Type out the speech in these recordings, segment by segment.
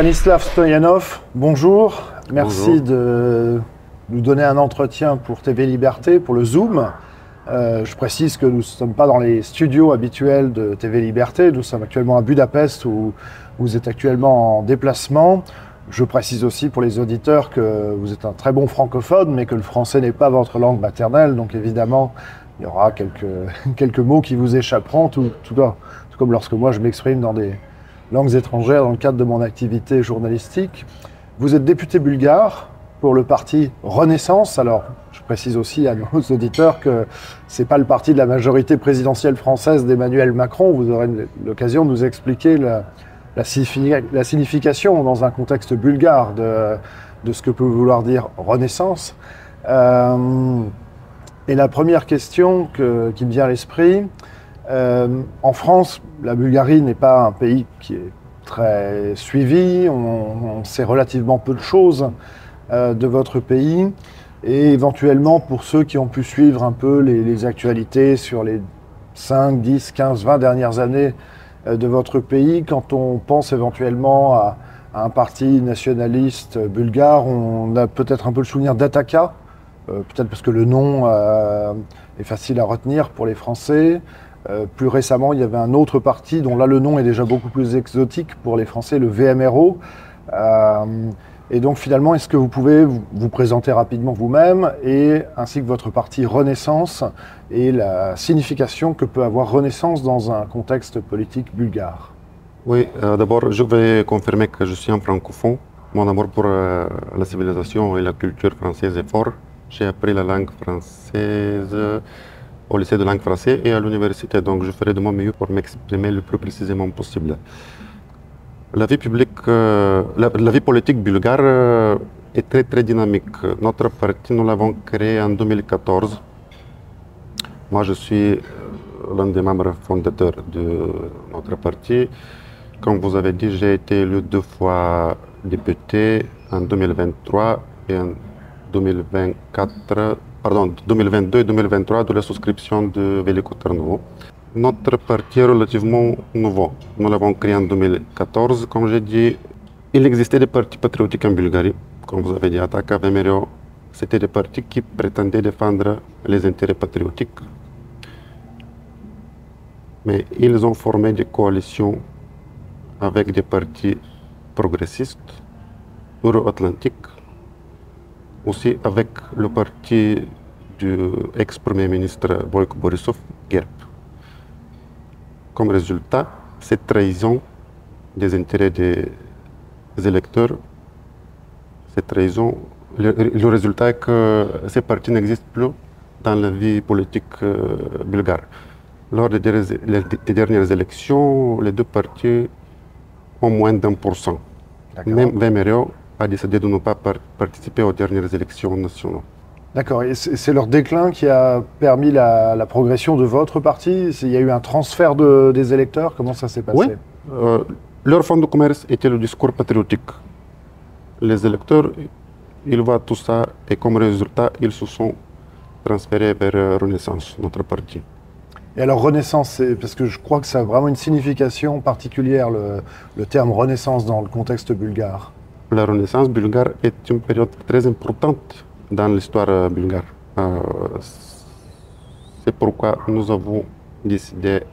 Stanislav Stoyanov, bonjour. Merci Bonjour. de nous donner un entretien pour TV Liberté, pour le Zoom. Je précise que nous ne sommes pas dans les studios habituels de TV Liberté. Nous sommes actuellement à Budapest où vous êtes actuellement en déplacement. Je précise aussi pour les auditeurs que vous êtes un très bon francophone, mais que le français n'est pas votre langue maternelle. Donc évidemment, il y aura quelques mots qui vous échapperont, tout comme lorsque moi je m'exprime dans des langues étrangères dans le cadre de mon activité journalistique. Vous êtes député bulgare pour le parti Renaissance. Alors, je précise aussi à nos auditeurs que ce n'est pas le parti de la majorité présidentielle française d'Emmanuel Macron. Vous aurez l'occasion de nous expliquer la signification dans un contexte bulgare de ce que peut vouloir dire Renaissance. Et la première question qui me vient à l'esprit, en France, la Bulgarie n'est pas un pays qui est très suivi, on sait relativement peu de choses de votre pays, et éventuellement pour ceux qui ont pu suivre un peu les actualités sur les 5, 10, 15, 20 dernières années de votre pays, quand on pense éventuellement à un parti nationaliste bulgare, on a peut-être un peu le souvenir d'Ataka, peut-être parce que le nom est facile à retenir pour les Français. Plus récemment, il y avait un autre parti dont là le nom est déjà beaucoup plus exotique pour les Français, le VMRO. Et donc finalement, est-ce que vous pouvez vous présenter rapidement vous-même ainsi que votre parti Renaissance et la signification que peut avoir Renaissance dans un contexte politique bulgare? Oui, d'abord, je vais confirmer que je suis un francophone. Mon amour pour la civilisation et la culture française est fort. J'ai appris la langue française au lycée de langue française et à l'université, donc je ferai de mon mieux pour m'exprimer le plus précisément possible. La vie publique, la vie politique bulgare est très très dynamique. Notre parti, nous l'avons créé en 2014. Moi, je suis l'un des membres fondateurs de notre parti. Comme vous avez dit, j'ai été élu 2 fois député en 2023 et en 2022 et 2023 de la souscription de Veliko Tarnovo. Notre parti est relativement nouveau. Nous l'avons créé en 2014, comme j'ai dit. Il existait des partis patriotiques en Bulgarie, comme vous avez dit, Ataka, VMRO. C'était des partis qui prétendaient défendre les intérêts patriotiques. Mais ils ont formé des coalitions avec des partis progressistes, euro-atlantiques, aussi avec le parti du ex-premier ministre Boyko Borisov, GERB. Comme résultat, cette trahison des intérêts des électeurs, cette trahison, le résultat est que ces partis n'existent plus dans la vie politique bulgare. Lors des dernières élections, les 2 partis ont moins d'1%. Même VMRO a décidé de ne pas participer aux dernières élections nationales. D'accord, et c'est leur déclin qui a permis la progression de votre parti? Il y a eu un transfert des électeurs? Comment ça s'est passé? Oui, leur fonds de commerce était le discours patriotique. Les électeurs, ils voient tout ça et comme résultat, ils se sont transférés vers Renaissance, notre parti. Et alors Renaissance, parce que je crois que ça a vraiment une signification particulière, le terme Renaissance dans le contexte bulgare. La Renaissance bulgare est une période très importante dans l'histoire bulgare. C'est pourquoi nous avons décidé,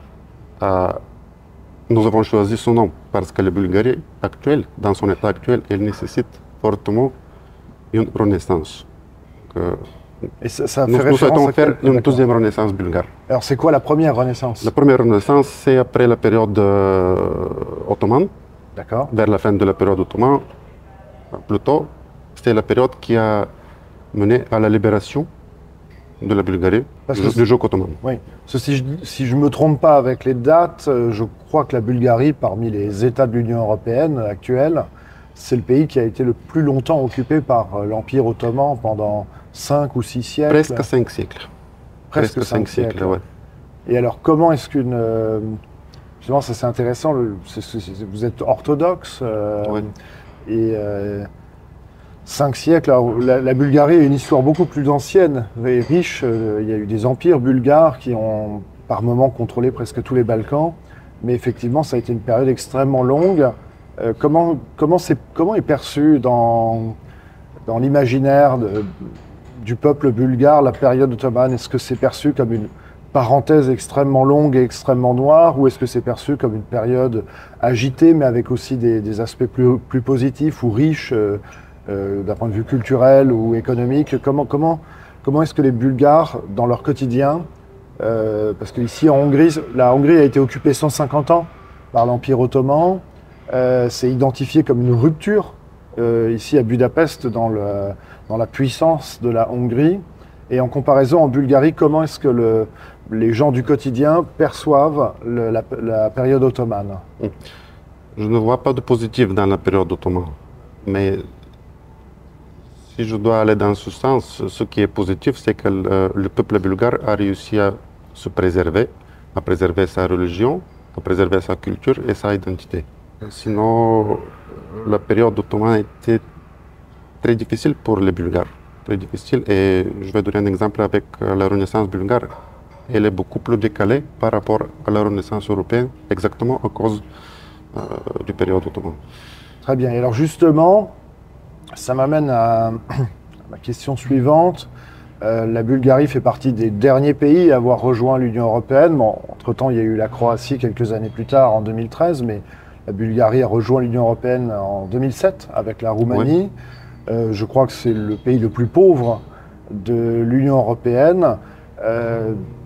nous avons choisi ce nom, parce que la Bulgarie actuelle, dans son état actuel, elle nécessite fortement une renaissance. Et ça fait nous souhaitons faire une 2e renaissance bulgare. Alors c'est quoi la première renaissance? La première renaissance, c'est après la période ottomane, vers la fin de la période ottomane. Plutôt, c'était la période qui a mené à la libération de la Bulgarie du joug ottoman. Oui. Si je ne me trompe pas avec les dates, je crois que la Bulgarie, parmi les États de l'Union européenne actuelle, c'est le pays qui a été le plus longtemps occupé par l'Empire ottoman pendant 5 ou 6 siècles. Presque 5 siècles. Presque 5 siècles, ouais. Et alors, comment est-ce qu'une... justement, ça c'est intéressant, vous êtes orthodoxe, Oui. et 5 siècles, alors, la Bulgarie a une histoire beaucoup plus ancienne et riche. Il y a eu des empires bulgares qui ont par moments contrôlé presque tous les Balkans, mais effectivement ça a été une période extrêmement longue Comment est perçu dans l'imaginaire du peuple bulgare la période ottomane? Est-ce que c'est perçu comme une parenthèse extrêmement longue et extrêmement noire, ou est-ce que c'est perçu comme une période agitée, mais avec aussi des aspects plus positifs ou riches d'un point de vue culturel ou économique? Comment est-ce que les Bulgares, dans leur quotidien, parce qu'ici en Hongrie, la Hongrie a été occupée 150 ans par l'Empire ottoman, c'est identifié comme une rupture ici à Budapest dans la puissance de la Hongrie. Et en comparaison en Bulgarie, comment est-ce que les gens du quotidien perçoivent la période ottomane? Je ne vois pas de positif dans la période ottomane. Mais si je dois aller dans ce sens, ce qui est positif, c'est que le peuple bulgare a réussi à se préserver, à préserver sa religion, à préserver sa culture et sa identité. Sinon, la période ottomane était très difficile pour les Bulgares. Très difficile. Et je vais donner un exemple avec la Renaissance bulgare. Elle est beaucoup plus décalée par rapport à la Renaissance européenne, exactement à cause du période ottomane. Très bien. Et alors justement, ça m'amène à ma question suivante. La Bulgarie fait partie des derniers pays à avoir rejoint l'Union européenne. Bon, entre-temps, il y a eu la Croatie quelques années plus tard, en 2013, mais la Bulgarie a rejoint l'Union européenne en 2007 avec la Roumanie. Oui. Je crois que c'est le pays le plus pauvre de l'Union européenne.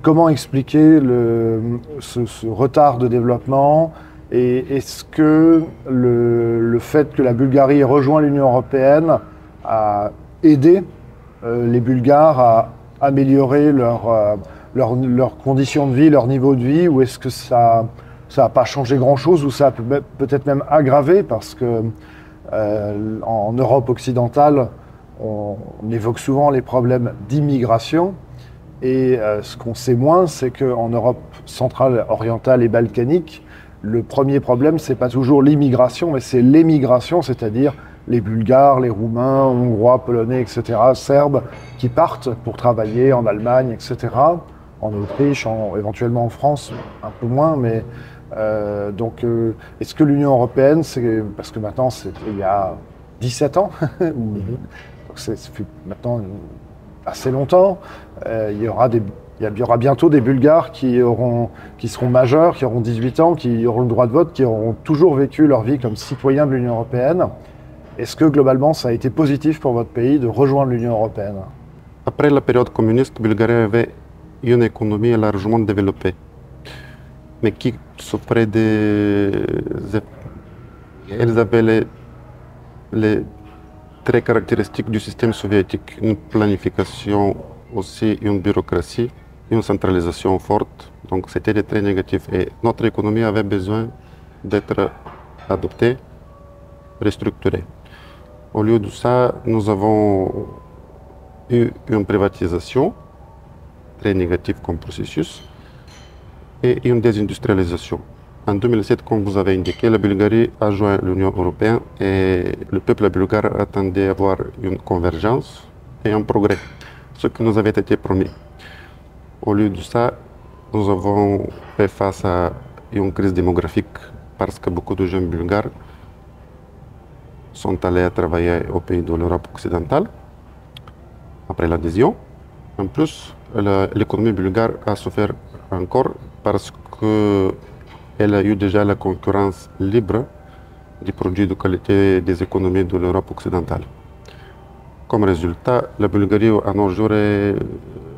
Comment expliquer ce retard de développement? Et est-ce que le fait que la Bulgarie ait rejoint l'Union européenne a aidé les Bulgares à améliorer leurs conditions de vie, leur niveau de vie, ou est-ce que ça n'a pas changé grand-chose, ou ça a peut-être même aggravé, parce que en Europe occidentale, on évoque souvent les problèmes d'immigration, et ce qu'on sait moins, c'est qu'en Europe centrale, orientale et balkanique, le premier problème, c'est pas toujours l'immigration, mais c'est l'émigration, c'est-à-dire les Bulgares, les Roumains, Hongrois, Polonais, etc., Serbes, qui partent pour travailler en Allemagne, etc., en Autriche, éventuellement en France, un peu moins, mais donc est-ce que l'Union européenne, parce que maintenant, il y a 17 ans, donc ça fait maintenant assez longtemps, il y aura bientôt des Bulgares qui seront majeurs, qui auront 18 ans, qui auront le droit de vote, qui auront toujours vécu leur vie comme citoyens de l'Union européenne. Est-ce que globalement ça a été positif pour votre pays de rejoindre l'Union européenne? Après la période communiste, la Bulgarie avait une économie largement développée, mais qui souffrait Elles avaient les traits caractéristiques du système soviétique, une planification aussi, une bureaucratie, une centralisation forte. Donc c'était des traits négatifs. Et notre économie avait besoin d'être adoptée, restructurée. Au lieu de ça, nous avons eu une privatisation, très négative comme processus, et une désindustrialisation. En 2007, comme vous avez indiqué, la Bulgarie a joint l'Union européenne et le peuple bulgare attendait avoir une convergence et un progrès, ce qui nous avait été promis. Au lieu de ça, nous avons fait face à une crise démographique parce que beaucoup de jeunes bulgares sont allés travailler au pays de l'Europe occidentale après l'adhésion. En plus, l'économie bulgare a souffert encore parce qu'elle a eu déjà la concurrence libre des produits de qualité des économies de l'Europe occidentale. Comme résultat, la Bulgarie à nos jours est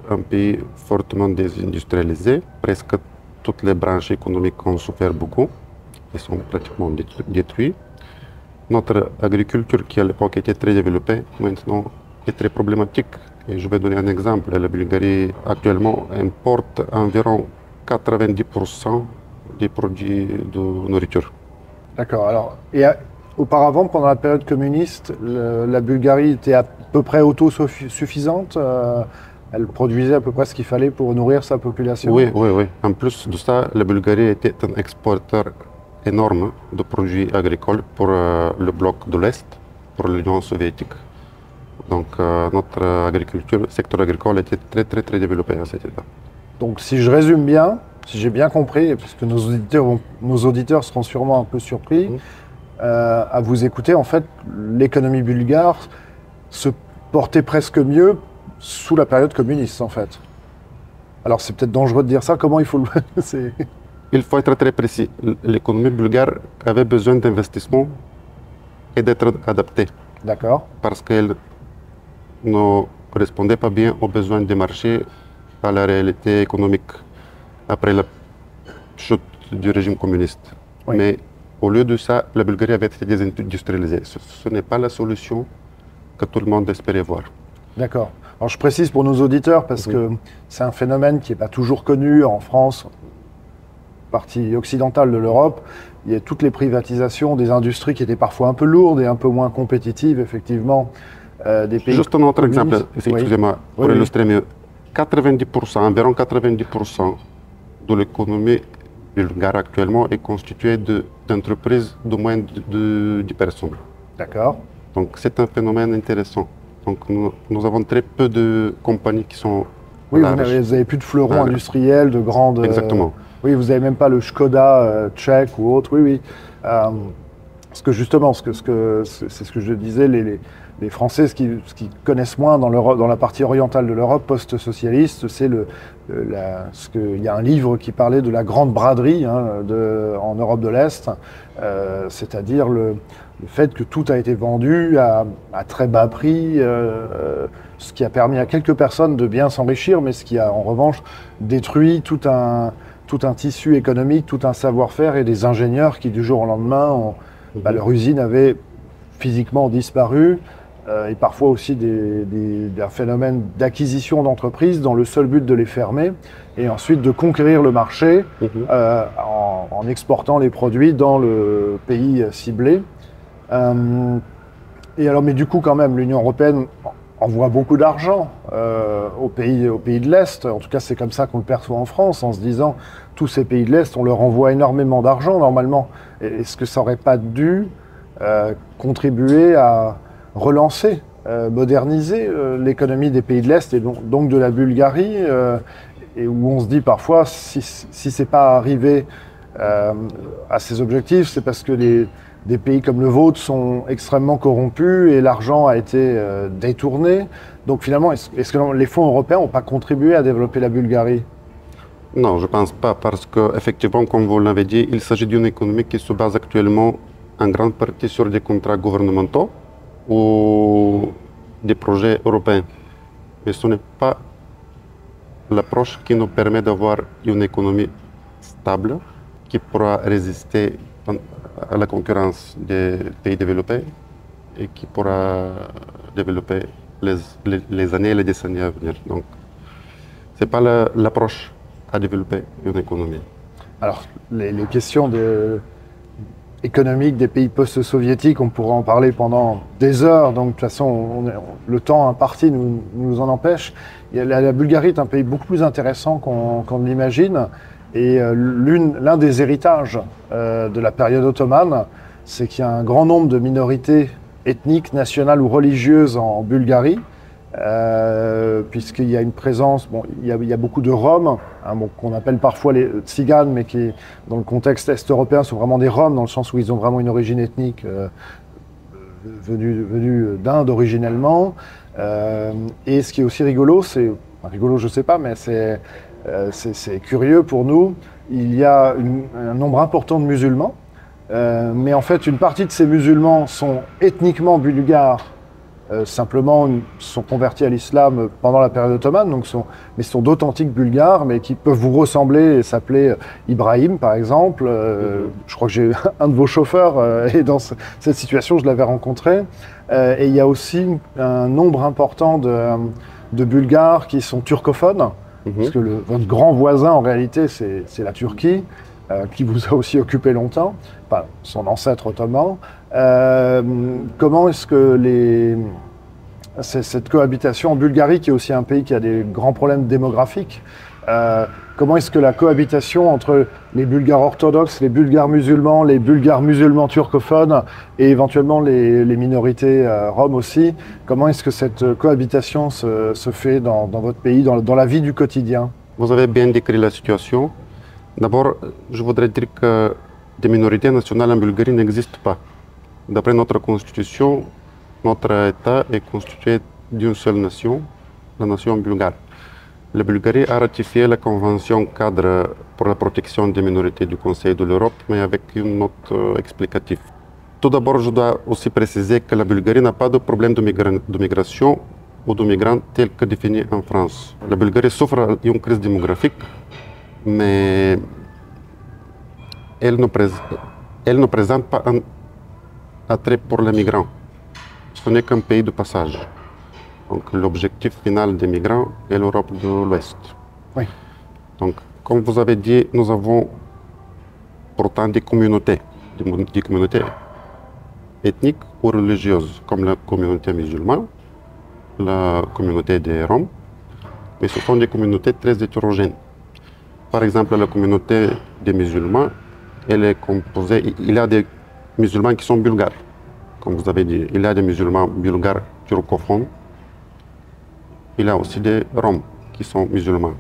un pays fortement désindustrialisé. Presque toutes les branches économiques ont souffert beaucoup et sont pratiquement détruites. Notre agriculture, qui à l'époque était très développée, maintenant est très problématique. Et je vais donner un exemple. La Bulgarie actuellement importe environ 90% des produits de nourriture. D'accord. Alors, auparavant, pendant la période communiste, la Bulgarie était à peu près autosuffisante. Elle produisait à peu près ce qu'il fallait pour nourrir sa population. Oui. En plus de ça, la Bulgarie était un exportateur énorme de produits agricoles pour le bloc de l'Est, pour l'Union soviétique. Donc notre secteur agricole était très développé à cette étape. Donc si je résume bien, si j'ai bien compris, parce que nos auditeurs seront sûrement un peu surpris, à vous écouter, en fait, l'économie bulgare se portait presque mieux sous la période communiste, en fait. Alors c'est peut-être dangereux de dire ça, comment il faut le... Il faut être très précis. L'économie bulgare avait besoin d'investissement et d'être adaptée. D'accord. Parce qu'elle ne correspondait pas bien aux besoins des marchés, à la réalité économique après la chute du régime communiste. Oui. Mais au lieu de ça, la Bulgarie avait été désindustrialisée. Ce n'est pas la solution que tout le monde espérait voir. D'accord. Alors je précise pour nos auditeurs, parce que c'est un phénomène qui n'est pas toujours connu en France, partie occidentale de l'Europe. Il y a toutes les privatisations des industries qui étaient parfois un peu lourdes et un peu moins compétitives, effectivement, des pays. Juste un autre exemple, excusez-moi, pour illustrer mieux. 90%, environ 90% de l'économie bulgare actuellement est constituée d'entreprises de moins de 10 personnes. D'accord. Donc c'est un phénomène intéressant. Donc nous avons très peu de compagnies qui sont larges. Vous n'avez plus de fleurons industriels, de grandes... Exactement. Oui, vous n'avez même pas le Skoda tchèque ou autre, oui. Parce que justement, c'est ce que je disais, les Français, ce qu'ils connaissent moins dans la partie orientale de l'Europe post-socialiste, c'est il y a un livre qui parlait de la grande braderie en Europe de l'Est, c'est-à-dire le fait que tout a été vendu à très bas prix, ce qui a permis à quelques personnes de bien s'enrichir, mais ce qui a en revanche détruit tout un tissu économique, tout un savoir-faire et des ingénieurs qui du jour au lendemain, leur usine avait physiquement disparu, et parfois aussi d'un phénomène d'acquisition d'entreprises dans le seul but de les fermer et ensuite de conquérir le marché en exportant les produits dans le pays ciblé. Et alors, mais du coup, quand même, l'Union européenne envoie beaucoup d'argent aux pays de l'Est. En tout cas, c'est comme ça qu'on le perçoit en France, en se disant, tous ces pays de l'Est, on leur envoie énormément d'argent, normalement. Est-ce que ça n'aurait pas dû contribuer à relancer, moderniser l'économie des pays de l'Est et donc de la Bulgarie, et où on se dit parfois, si ce n'est pas arrivé à ces objectifs, c'est parce que des pays comme le vôtre sont extrêmement corrompus et l'argent a été détourné. Donc finalement, est-ce que les fonds européens n'ont pas contribué à développer la Bulgarie? Non, je ne pense pas, parce qu'effectivement, comme vous l'avez dit, il s'agit d'une économie qui se base actuellement en grande partie sur des contrats gouvernementaux ou des projets européens. Mais ce n'est pas l'approche qui nous permet d'avoir une économie stable qui pourra résister à la concurrence des pays développés et qui pourra développer les années et les décennies à venir. Donc, ce n'est pas l'approche à développer une économie. Alors, les questions économiques des pays post-soviétiques, on pourrait en parler pendant des heures, donc de toute façon, le temps imparti nous en empêche. La Bulgarie est un pays beaucoup plus intéressant qu'on ne l'imagine. Et l'un des héritages de la période ottomane, c'est qu'il y a un grand nombre de minorités ethniques, nationales ou religieuses en Bulgarie, puisqu'il y a une présence, il y a beaucoup de Roms, qu'on appelle parfois les Tziganes, mais qui, dans le contexte est-européen, sont vraiment des Roms, dans le sens où ils ont vraiment une origine ethnique venue d'Inde originellement. Et ce qui est aussi rigolo, rigolo je ne sais pas, mais c'est curieux pour nous, il y a un nombre important de musulmans, mais en fait une partie de ces musulmans sont ethniquement bulgares, simplement sont convertis à l'islam pendant la période ottomane, mais sont d'authentiques bulgares, mais qui peuvent vous ressembler et s'appeler Ibrahim par exemple. Je crois que j'ai un de vos chauffeurs et dans cette situation je l'avais rencontré. Et il y a aussi un nombre important de Bulgares qui sont turcophones. Parce que votre grand voisin, en réalité, c'est la Turquie, qui vous a aussi occupé longtemps, enfin, son ancêtre ottoman. Comment est-ce que cette cohabitation en Bulgarie, qui est aussi un pays qui a des grands problèmes démographiques, comment est-ce que la cohabitation entre les Bulgares orthodoxes, les Bulgares musulmans turcophones et éventuellement les minorités roms aussi, comment est-ce que cette cohabitation se fait dans votre pays, dans la vie du quotidien? Vous avez bien décrit la situation. D'abord, je voudrais dire que des minorités nationales en Bulgarie n'existent pas. D'après notre constitution, notre État est constitué d'une seule nation, la nation bulgare. La Bulgarie a ratifié la convention cadre pour la protection des minorités du Conseil de l'Europe, mais avec une note explicative. Tout d'abord, je dois aussi préciser que la Bulgarie n'a pas de problème de migration ou de migrants tel que défini en France. La Bulgarie souffre d'une crise démographique, mais elle ne présente pas un attrait pour les migrants. Ce n'est qu'un pays de passage. Donc l'objectif final des migrants est l'Europe de l'Ouest. Oui. Donc, comme vous avez dit, nous avons pourtant des communautés ethniques ou religieuses, comme la communauté musulmane, la communauté des Roms, mais ce sont des communautés très hétérogènes. Par exemple, la communauté des musulmans, elle est composée, il y a des musulmans qui sont bulgares, comme vous avez dit, il y a des musulmans bulgares turcophones, il y a aussi des Roms qui sont musulmans.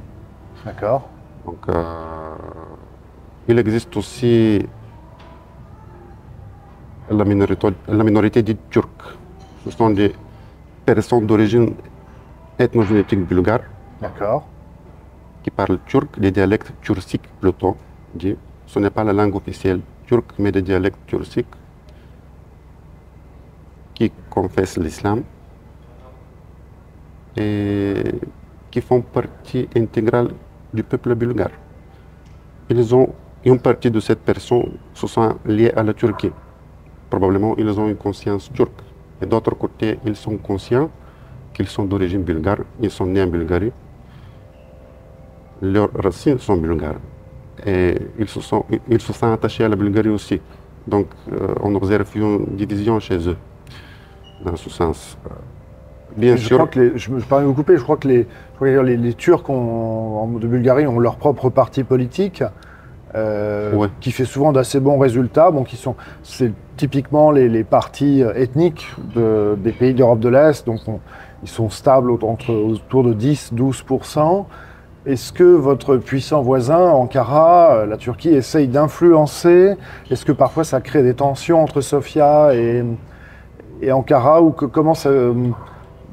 D'accord. Donc, il existe aussi la minorité dite turque. Ce sont des personnes d'origine ethnogénétique bulgare. D'accord. Qui parlent turc, des dialectes turciques plutôt. Dit. Ce n'est pas la langue officielle turque, mais des dialectes turciques qui confessent l'islam et qui font partie intégrale du peuple bulgare. Ils ont une partie de cette personne se sent liée à la Turquie. Probablement, ils ont une conscience turque. Et d'autre côté, ils sont conscients qu'ils sont d'origine bulgare, ils sont nés en Bulgarie. Leurs racines sont bulgares. Et ils se sont attachés à la Bulgarie aussi. Donc, on observe une division chez eux, dans ce sens. Bien sûr. Crois que je me permets de vous couper, je crois que les Turcs de Bulgarie ont leur propre parti politique, ouais. qui fait souvent d'assez bons résultats. Bon, c'est typiquement les partis ethniques des pays d'Europe de l'Est, donc ils sont stables autour de 10-12%. Est-ce que votre puissant voisin, Ankara, la Turquie, essaye d'influencer? Est-ce que parfois ça crée des tensions entre Sofia et Ankara, ou comment ça,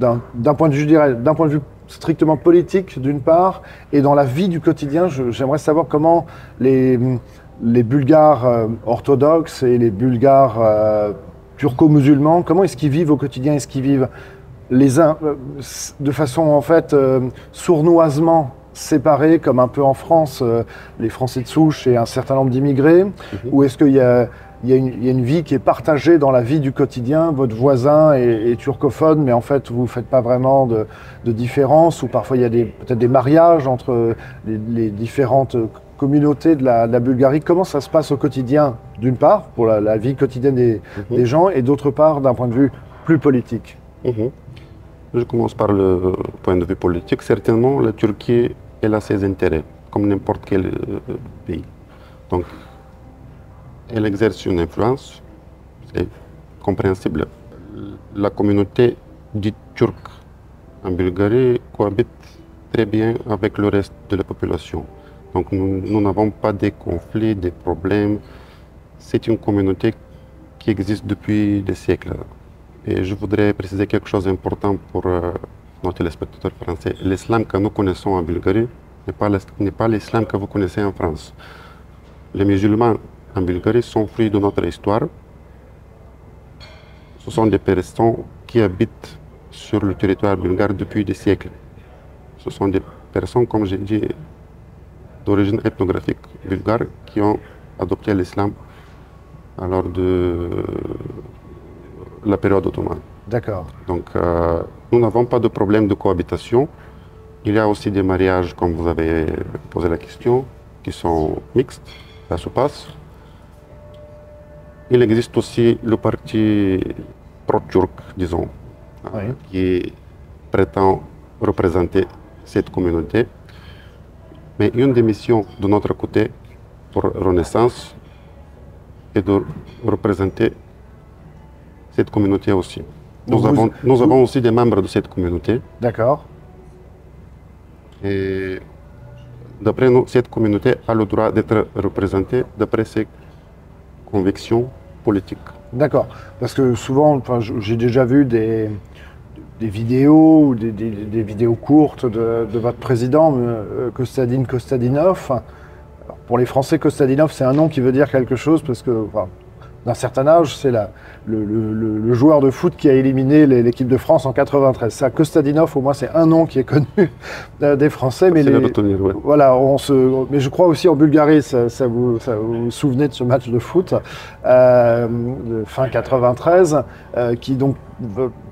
d'un point de vue, je dirais, d'un point de vue strictement politique d'une part, et dans la vie du quotidien, j'aimerais savoir comment les Bulgares orthodoxes et les Bulgares turco-musulmans, comment est-ce qu'ils vivent au quotidien? Est-ce qu'ils vivent les uns de façon en fait sournoisement séparés, comme un peu en France, les Français de souche et un certain nombre d'immigrés, ou est-ce qu'il y a une vie qui est partagée dans la vie du quotidien? Votre voisin est turcophone, mais en fait, vous ne faites pas vraiment de différence, ou parfois il y a peut-être des mariages entre les différentes communautés de la Bulgarie. Comment ça se passe au quotidien, d'une part, pour la vie quotidienne des gens, et d'autre part, d'un point de vue plus politique? Je commence par le point de vue politique. Certainement, la Turquie, elle a ses intérêts, comme n'importe quel pays. Donc, elle exerce une influence, c'est compréhensible. La communauté dite turque en Bulgarie cohabite très bien avec le reste de la population. Donc nous n'avons pas de conflits, des problèmes. C'est une communauté qui existe depuis des siècles. Et je voudrais préciser quelque chose d'important pour nos téléspectateurs français. L'islam que nous connaissons en Bulgarie n'est pas l'islam que vous connaissez en France. Les musulmans en Bulgarie sont fruits de notre histoire. Ce sont des personnes qui habitent sur le territoire bulgare depuis des siècles. Ce sont des personnes, comme j'ai dit, d'origine ethnographique bulgare qui ont adopté l'islam lors de la période ottomane. D'accord. Donc, nous n'avons pas de problème de cohabitation. Il y a aussi des mariages, comme vous avez posé la question, qui sont mixtes. Ça se passe. Il existe aussi le parti pro-turc, disons, oui, qui prétend représenter cette communauté. Mais une des missions de notre côté pour Renaissance est de représenter cette communauté aussi. Nous avons aussi des membres de cette communauté. D'accord. Et d'après nous, cette communauté a le droit d'être représentée d'après ses convictions politiques. D'accord. Parce que souvent, enfin, j'ai déjà vu des vidéos ou des vidéos courtes de votre président, Kostadin Kostadinov. Alors, pour les Français, Kostadinov, c'est un nom qui veut dire quelque chose parce que, enfin, d'un certain âge, c'est le joueur de foot qui a éliminé l'équipe de France en 93. Ça, Kostadinov, au moins, c'est un nom qui est connu des Français. Mais, Retenir, ouais. voilà, mais je crois aussi en Bulgarie, vous souvenez de ce match de foot de fin 93, qui donc,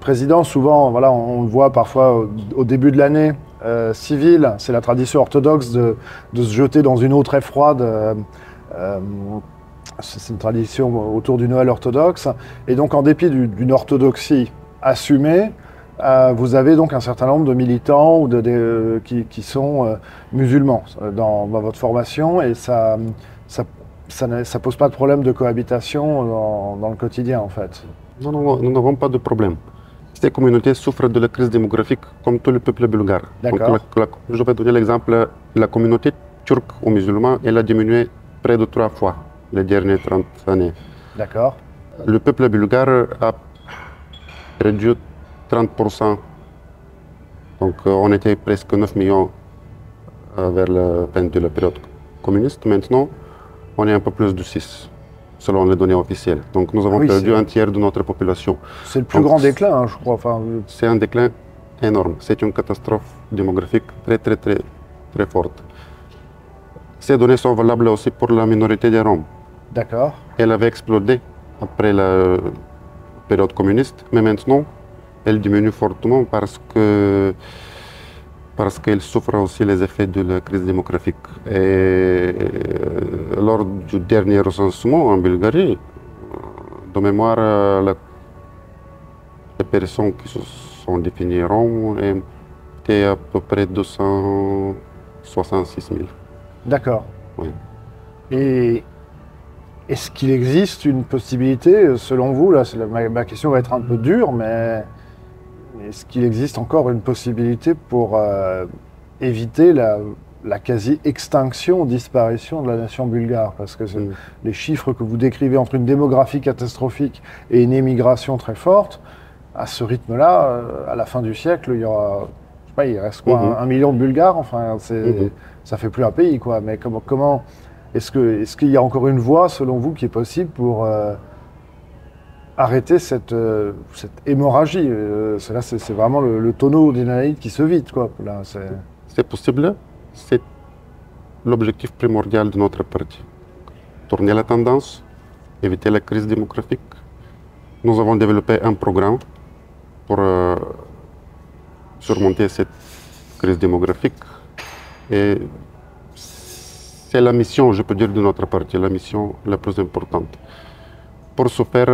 président, souvent, voilà, on le voit parfois au début de l'année civile, c'est la tradition orthodoxe de se jeter dans une eau très froide. C'est une tradition autour du Noël orthodoxe. Et donc, en dépit d'une orthodoxie assumée, vous avez donc un certain nombre de militants ou qui sont musulmans dans votre formation. Et ça pose pas de problème de cohabitation dans le quotidien, en fait. Non, non, nous n'avons pas de problème. Ces communautés souffrent de la crise démographique comme tout le peuple bulgare. D'accord. Je vais donner l'exemple, la communauté turque ou musulmane, elle a diminué près de 3 fois les dernières 30 années. D'accord. Le peuple bulgare a réduit 30%. Donc on était presque 9 millions vers la fin de la période communiste. Maintenant, on est un peu plus de 6, selon les données officielles. Donc nous avons perdu un tiers de notre population. C'est le plus grand déclin, hein, je crois. Enfin, c'est un déclin énorme. C'est une catastrophe démographique très forte. Ces données sont valables aussi pour la minorité des Roms. D'accord. Elle avait explosé après la période communiste, mais maintenant, elle diminue fortement parce qu'elle souffre aussi les effets de la crise démographique. Et lors du dernier recensement en Bulgarie, de mémoire, les personnes qui se sont définies Roms étaient à peu près 266 000. D'accord. Oui. Et est-ce qu'il existe une possibilité, selon vous, là, ma question va être un peu dure, mais est-ce qu'il existe encore une possibilité pour éviter la quasi-extinction, disparition de la nation bulgare? Parce que les chiffres que vous décrivez entre une démographie catastrophique et une émigration très forte, à ce rythme-là, à la fin du siècle, il y aura, je sais pas, il reste quoi, 1 million de Bulgares? Enfin, ça fait plus un pays, quoi. Mais comment est-ce qu'il y a encore une voie, selon vous, qui est possible pour arrêter cette hémorragie? Là, c'est vraiment le tonneau d'Énaïde qui se vide, quoi. Là, c'est possible. C'est l'objectif primordial de notre parti. Tourner la tendance, éviter la crise démographique. Nous avons développé un programme pour surmonter cette crise démographique. Et c'est la mission, je peux dire, de notre parti, la mission la plus importante. Pour ce faire,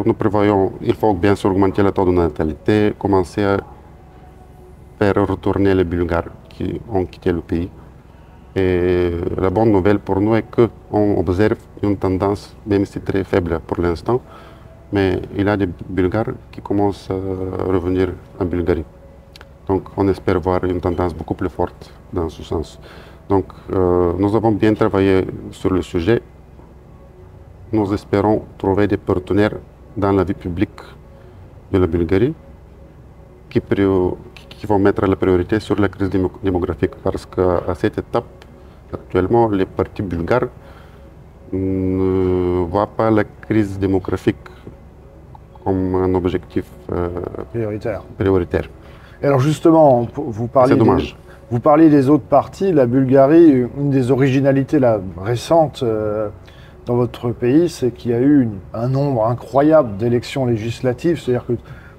nous prévoyons, il faut bien sûr augmenter le taux de natalité, commencer à faire retourner les Bulgares qui ont quitté le pays. Et la bonne nouvelle pour nous est qu'on observe une tendance, même si très faible pour l'instant, mais il y a des Bulgares qui commencent à revenir en Bulgarie. Donc on espère voir une tendance beaucoup plus forte dans ce sens. Donc nous avons bien travaillé sur le sujet. Nous espérons trouver des partenaires dans la vie publique de la Bulgarie qui vont mettre la priorité sur la crise démographique, parce qu'à cette étape, actuellement, les partis bulgares ne voient pas la crise démographique comme un objectif prioritaire. Et alors justement, c'est dommage. Vous parlez des autres partis. La Bulgarie, une des originalités récentes dans votre pays, c'est qu'il y a eu un nombre incroyable d'élections législatives, c'est-à-dire que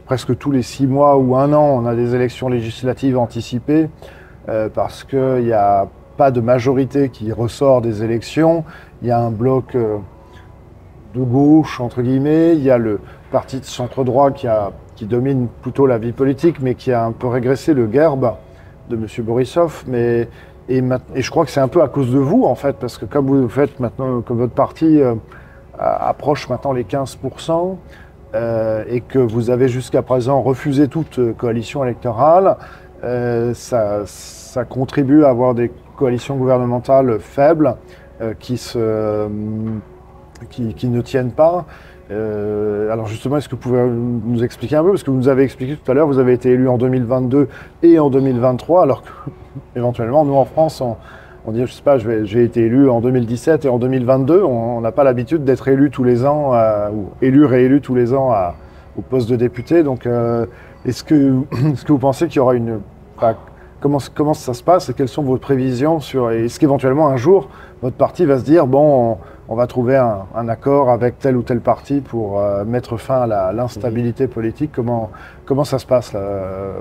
presque tous les 6 mois ou 1 an, on a des élections législatives anticipées parce qu'il n'y a pas de majorité qui ressort des élections. Il y a un bloc de gauche, entre guillemets. Il y a le parti de centre-droit qui domine plutôt la vie politique, mais qui a un peu régressé, le GERB de M. Borisov. Et je crois que c'est un peu à cause de vous, en fait, parce que comme vous faites maintenant, comme votre parti approche maintenant les 15%, et que vous avez jusqu'à présent refusé toute coalition électorale, ça contribue à avoir des coalitions gouvernementales faibles qui se qui ne tiennent pas. Alors justement, est-ce que vous pouvez nous expliquer un peu? Parce que vous nous avez expliqué tout à l'heure, vous avez été élu en 2022 et en 2023, alors que éventuellement, nous en France, on dit, je sais pas, j'ai été élu en 2017 et en 2022, on n'a pas l'habitude d'être élu tous les ans, ou élu, réélu tous les ans au poste de député. Donc, est-ce que vous pensez qu'il y aura une... Enfin, comment ça se passe et quelles sont vos prévisions sur... Est-ce qu'éventuellement, un jour, votre parti va se dire, bon, on va trouver un accord avec tel ou tel parti pour mettre fin à l'instabilité politique? Comment ça se passe là,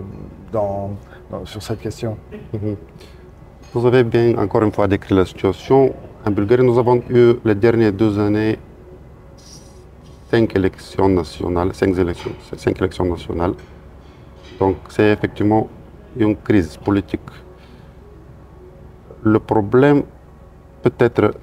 sur cette question? Vous avez bien, encore une fois, décrit la situation. En Bulgarie, nous avons eu les dernières 2 années 5 élections nationales. Donc, c'est effectivement une crise politique. Le problème, peut-être,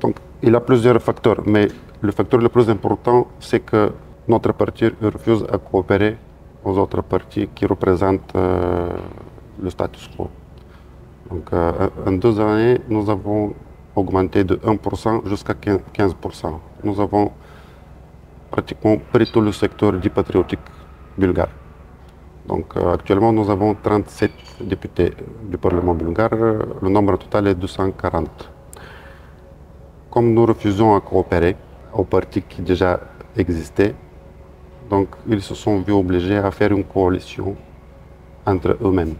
donc, il y a plusieurs facteurs, mais le facteur le plus important, c'est que notre parti refuse à coopérer aux autres partis qui représentent le status quo. Donc, en 2 années, nous avons augmenté de 1% jusqu'à 15%. Nous avons pratiquement pris tout le secteur dit patriotique bulgare. Donc, actuellement, nous avons 37 députés du Parlement bulgare. Le nombre total est 240. Comme nous refusons à coopérer aux partis qui déjà existaient, donc ils se sont vus obligés à faire une coalition entre eux-mêmes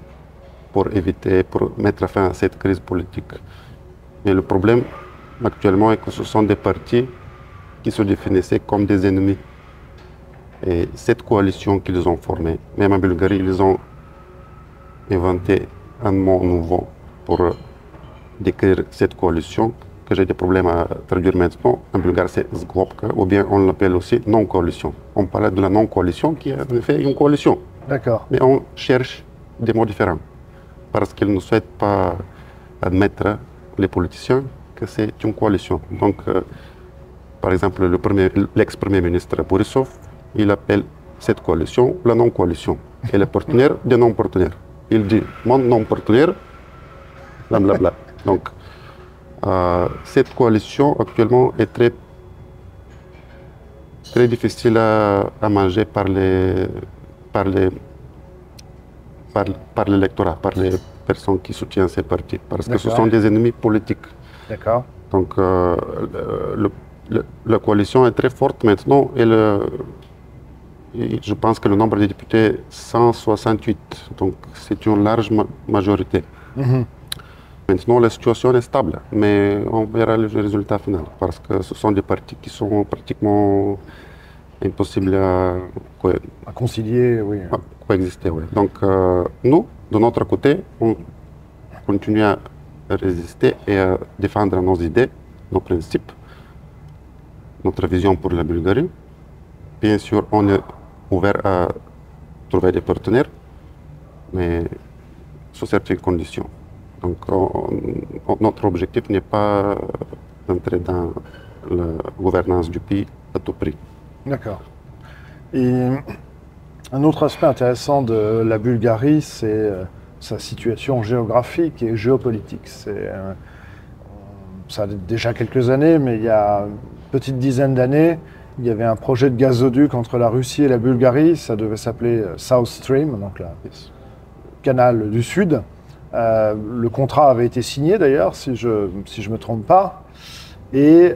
pour mettre fin à cette crise politique. Mais le problème actuellement est que ce sont des partis qui se définissaient comme des ennemis. Et cette coalition qu'ils ont formée, même en Bulgarie, ils ont inventé un mot nouveau pour décrire cette coalition, que j'ai des problèmes à traduire maintenant. En bulgare, c'est zglopka, ou bien on l'appelle aussi non-coalition. On parlait de la non-coalition qui est en effet une coalition. D'accord. Mais on cherche des mots différents, parce qu'ils ne souhaitent pas admettre, les politiciens, que c'est une coalition. Donc, par exemple, l'ex-premier ministre Borisov, il appelle cette coalition la non-coalition. Et le partenaire des non-partenaires. Il dit mon non-partenaire, blablabla. Donc, cette coalition actuellement est très difficile à manger par l'électorat, par les personnes qui soutiennent ces partis, parce que ce sont des ennemis politiques. D'accord. Donc, la coalition est très forte maintenant et je pense que le nombre de députés est 168, donc c'est une large majorité. Maintenant, la situation est stable, mais on verra le résultat final, parce que ce sont des partis qui sont pratiquement impossibles à concilier, oui. À coexister, oui. Donc, nous, de notre côté, on continue à résister et à défendre nos idées, nos principes, notre vision pour la Bulgarie. Bien sûr, on est ouvert à trouver des partenaires, mais sous certaines conditions. Donc, notre objectif n'est pas d'entrer dans la gouvernance du pays à tout prix. D'accord. Et un autre aspect intéressant de la Bulgarie, c'est sa situation géographique et géopolitique. Ça a déjà quelques années, mais il y a une petite dizaine d'années, il y avait un projet de gazoduc entre la Russie et la Bulgarie. Ça devait s'appeler South Stream, donc le canal du Sud. Le contrat avait été signé d'ailleurs, si je ne me trompe pas. Et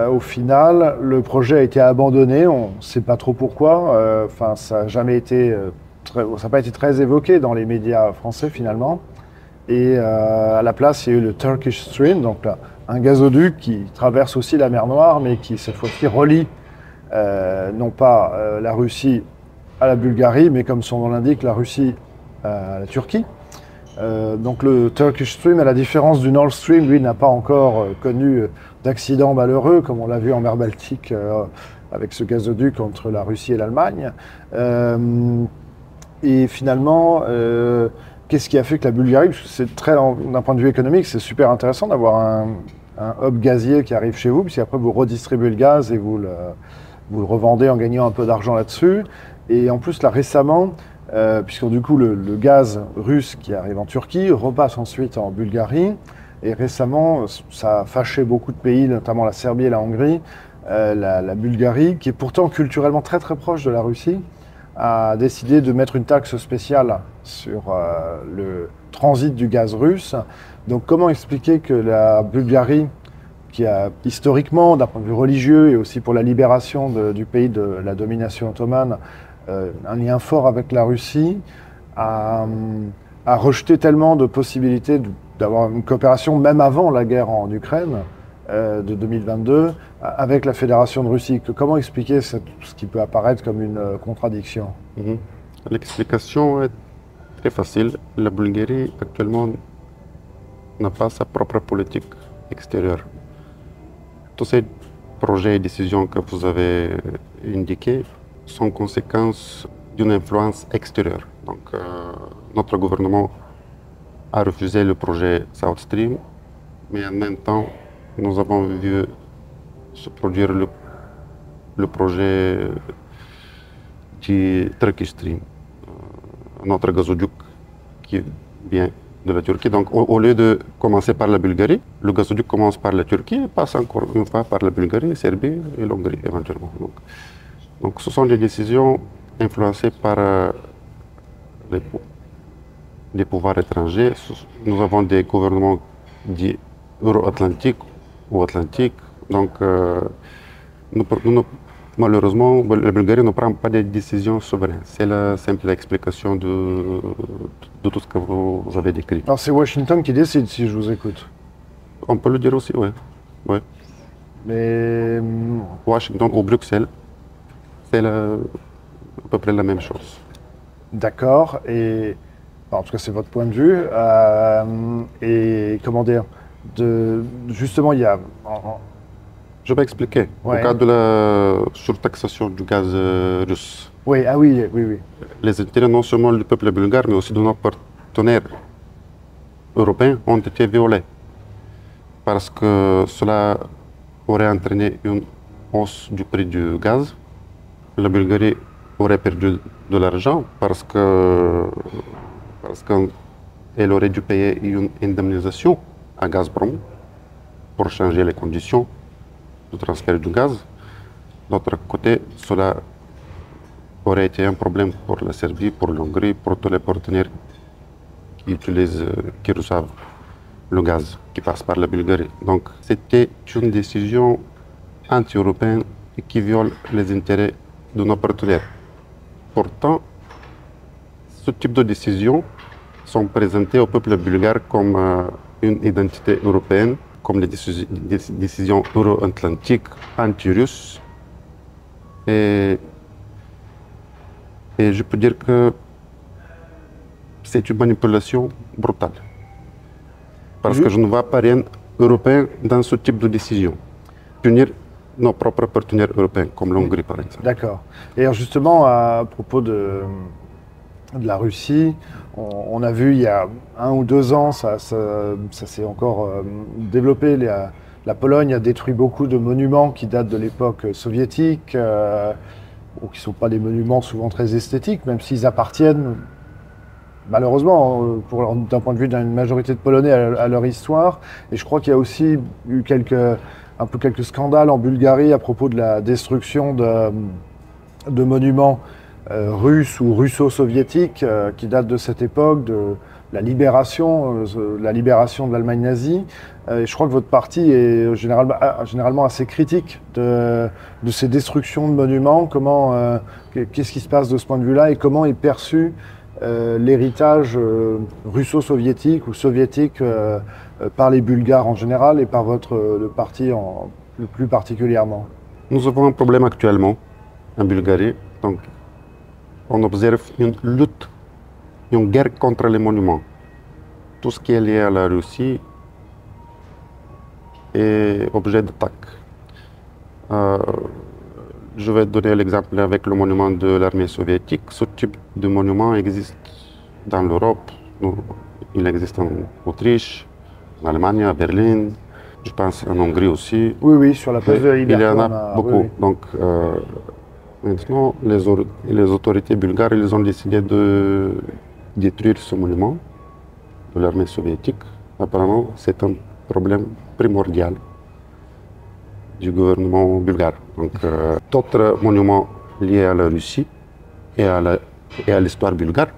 au final, le projet a été abandonné. On ne sait pas trop pourquoi. Enfin, ça n'a jamais été ça n'a pas été très évoqué dans les médias français finalement. Et à la place, il y a eu le Turkish Stream, donc là, un gazoduc qui traverse aussi la mer Noire, mais qui cette fois-ci relie non pas la Russie à la Bulgarie, mais comme son nom l'indique, la Russie à la Turquie. Donc le Turkish Stream, à la différence du Nord Stream, lui n'a pas encore connu d'accident malheureux, comme on l'a vu en mer Baltique avec ce gazoduc entre la Russie et l'Allemagne. Et finalement, qu'est-ce qui a fait que la Bulgarie, parce que c'est très, d'un point de vue économique, c'est super intéressant d'avoir un hub gazier qui arrive chez vous, puis après vous redistribuez le gaz et vous le revendez en gagnant un peu d'argent là-dessus. Et en plus, là récemment, puisque du coup le gaz russe qui arrive en Turquie repasse ensuite en Bulgarie, Et récemment, ça a fâché beaucoup de pays, notamment la Serbie et la Hongrie. La Bulgarie, qui est pourtant culturellement très très proche de la Russie, a décidé de mettre une taxe spéciale sur le transit du gaz russe. Donc comment expliquer que la Bulgarie, qui a historiquement, d'un point de vue religieux et aussi pour la libération du pays de la domination ottomane, un lien fort avec la Russie, a rejeté tellement de possibilités d'avoir une coopération, même avant la guerre en Ukraine de 2022, avec la Fédération de Russie. Comment expliquer ce qui peut apparaître comme une contradiction? L'explication est très facile. La Bulgarie, actuellement, n'a pas sa propre politique extérieure. Tous ces projets et décisions que vous avez indiqués sont conséquences d'une influence extérieure. Donc, notre gouvernement a refusé le projet South Stream, mais en même temps, nous avons vu se produire le projet du Turkish Stream, notre gazoduc qui vient de la Turquie. Donc, au lieu de commencer par la Bulgarie, le gazoduc commence par la Turquie et passe encore une fois par la Bulgarie, Serbie et l'Hongrie éventuellement. Donc, ce sont des décisions influencées par les pouvoirs étrangers. Nous avons des gouvernements dits euro-atlantiques ou atlantiques. Donc, malheureusement, la Bulgarie ne prend pas de décisions souveraines. C'est la simple explication de tout ce que vous avez décrit. Alors c'est Washington qui décide, si je vous écoute. On peut le dire aussi, oui. Ouais. Mais Washington ou Bruxelles, c'est à peu près la même chose. d'accord, et en tout cas c'est votre point de vue. Et comment dire, justement il y a... Je vais expliquer. Ouais. Au cas de la surtaxation du gaz russe, Oui, ah oui, oui, oui. les intérêts non seulement du peuple bulgare, mais aussi de nos partenaires européens ont été violés. Parce que cela aurait entraîné une hausse du prix du gaz. La Bulgarie aurait perdu de l'argent parce qu'elle aurait dû payer une indemnisation à Gazprom pour changer les conditions de transfert du gaz. D'autre côté, cela aurait été un problème pour la Serbie, pour l'Hongrie, pour tous les partenaires qui reçoivent le gaz qui passe par la Bulgarie. Donc, c'était une décision anti-européenne et qui viole les intérêts de nos partenaires. Pourtant, ce type de décisions sont présentées au peuple bulgare comme une identité européenne, comme les décisions euro-atlantiques, anti-russes. Et je peux dire que c'est une manipulation brutale. Parce que je ne vois pas rien européen dans ce type de décision. Punir nos propres partenaires européens, comme l'Hongrie par exemple. D'accord. Et alors justement, à propos de la Russie, on a vu il y a 1 ou 2 ans, ça s'est encore développé. La Pologne a détruit beaucoup de monuments qui datent de l'époque soviétique, ou qui ne sont pas des monuments souvent très esthétiques, même s'ils appartiennent, malheureusement, d'un point de vue d'une majorité de Polonais, à leur histoire. Et je crois qu'il y a aussi eu quelques scandales en Bulgarie à propos de la destruction de monuments russes ou russo-soviétiques qui datent de cette époque, de la libération de l'Allemagne nazie. Et je crois que votre parti est généralement assez critique de ces destructions de monuments. Qu'est-ce qui se passe de ce point de vue-là et comment est perçu l'héritage russo-soviétique ou soviétique par les Bulgares en général et par le parti le plus particulièrement? Nous avons un problème actuellement en Bulgarie. Donc, on observe une lutte, une guerre contre les monuments. Tout ce qui est lié à la Russie est objet d'attaque. Je vais donner l'exemple avec le monument de l'armée soviétique. Ce type de monument existe dans l'Europe. Il existe en Autriche, en Allemagne, à Berlin, je pense en Hongrie aussi. Oui, oui, sur la place de la Liberté. Il y en a beaucoup. Oui. Donc, maintenant, les autorités bulgares ils ont décidé de détruire ce monument de l'armée soviétique. Apparemment, c'est un problème primordial du gouvernement bulgare. Donc, d'autres monuments liés à la Russie et à l'histoire bulgare,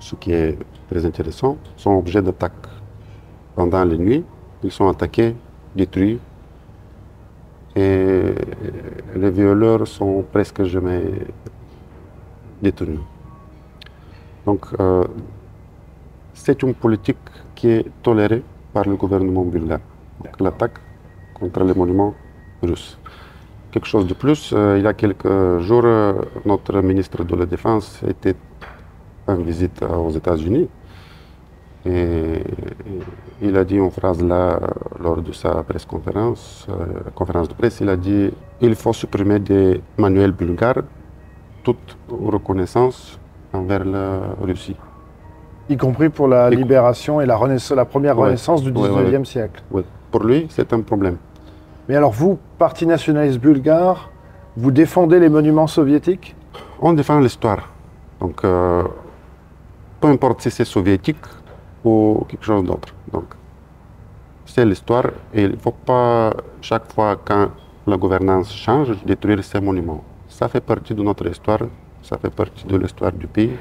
ce qui est très intéressant, sont objets d'attaque. Pendant les nuits, ils sont attaqués, détruits, et les violeurs sont presque jamais détenus. Donc, c'est une politique qui est tolérée par le gouvernement bulgare. L'attaque contre les monuments russes. Quelque chose de plus, il y a quelques jours, notre ministre de la Défense était en visite aux États-Unis et il a dit une phrase là lors de sa conférence de presse, il a dit il faut supprimer des manuels bulgares toute reconnaissance envers la Russie. Y compris pour la libération et la première renaissance du 19e siècle. Oui. Pour lui, c'est un problème. Mais alors vous, Parti nationaliste bulgare, vous défendez les monuments soviétiques? On défend l'histoire. Donc, peu importe si c'est soviétique ou quelque chose d'autre. Donc, c'est l'histoire et il ne faut pas, chaque fois quand la gouvernance change, détruire ces monuments. Ça fait partie de notre histoire, ça fait partie de l'histoire du pays.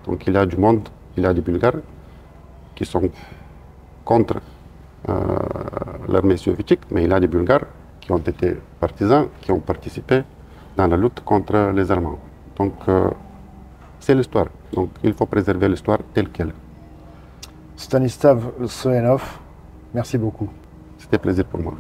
Donc, il y a du monde, il y a des Bulgares qui sont contre l'armée soviétique, mais il y a des Bulgares qui ont été partisans, qui ont participé dans la lutte contre les Allemands. Donc, c'est l'histoire. Donc, il faut préserver l'histoire telle qu'elle. Stanislav Stoyanov, merci beaucoup. C'était un plaisir pour moi.